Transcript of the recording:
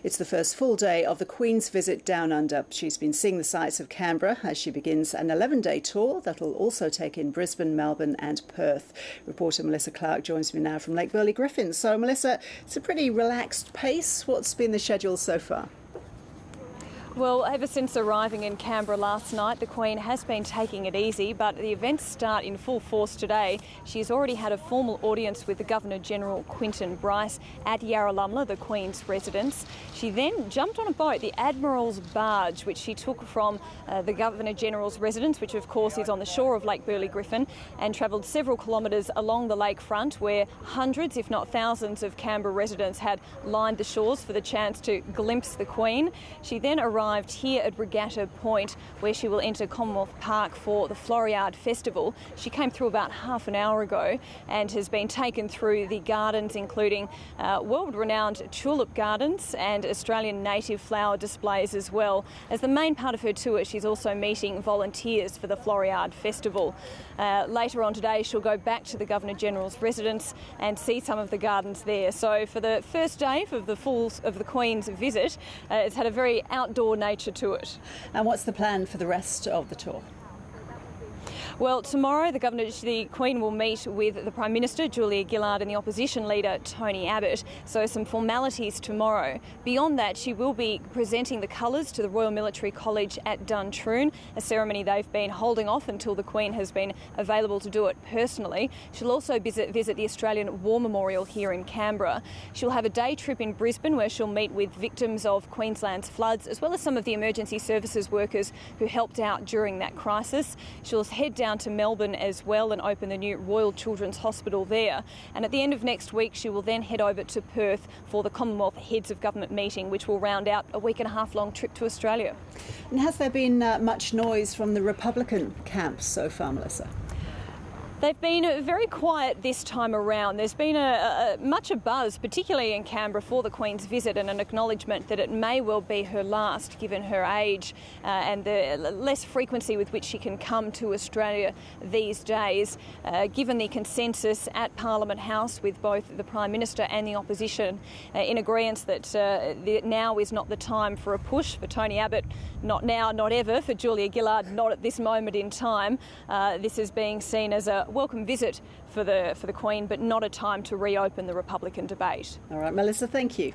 It's the first full day of the Queen's visit down under. She's been seeing the sights of Canberra as she begins an 11-day tour that will also take in Brisbane, Melbourne and Perth. Reporter Melissa Clark joins me now from Lake Burley Griffin. So, Melissa, it's a pretty relaxed pace. What's been the schedule so far? Well, ever since arriving in Canberra last night, the Queen has been taking it easy, but the events start in full force today. She's already had a formal audience with the Governor-General Quentin Bryce at Yarralumla, the Queen's residence. She then jumped on a boat, the Admiral's barge, which she took from the Governor-General's residence, which of course is on the shore of Lake Burley Griffin, and travelled several kilometres along the lakefront where hundreds, if not thousands, of Canberra residents had lined the shores for the chance to glimpse the Queen. She then arrived here at Regatta Point, where she will enter Commonwealth Park for the Floriade Festival. She came through about half an hour ago and has been taken through the gardens, including world-renowned tulip gardens and Australian native flower displays as well. As the main part of her tour, she's also meeting volunteers for the Floriade Festival. Later on today, she'll go back to the Governor-General's residence and see some of the gardens there. So for the first day of the Queen's visit, it's had a very outdoor nature to it. And what's the plan for the rest of the tour? Well, tomorrow the Queen will meet with the Prime Minister, Julia Gillard, and the opposition leader, Tony Abbott. So some formalities tomorrow. Beyond that, she will be presenting the colours to the Royal Military College at Duntroon, a ceremony they've been holding off until the Queen has been available to do it personally. She'll also visit the Australian War Memorial here in Canberra. She'll have a day trip in Brisbane where she'll meet with victims of Queensland's floods, as well as some of the emergency services workers who helped out during that crisis. She'll head down to Melbourne as well and open the new Royal Children's Hospital there. And at the end of next week, she will then head over to Perth for the Commonwealth Heads of Government meeting, which will round out a week-and-a-half long trip to Australia. And has there been much noise from the Republican camp so far, Melissa? They've been very quiet this time around. There's been much a buzz, particularly in Canberra, for the Queen's visit and an acknowledgement that it may well be her last, given her age and the less frequency with which she can come to Australia these days. Given the consensus at Parliament House with both the Prime Minister and the opposition in agreement that now is not the time for a push for Tony Abbott, not now, not ever, for Julia Gillard, not at this moment in time. This is being seen as a welcome visit for the Queen, but not a time to reopen the Republican debate. All right, Melissa, thank you.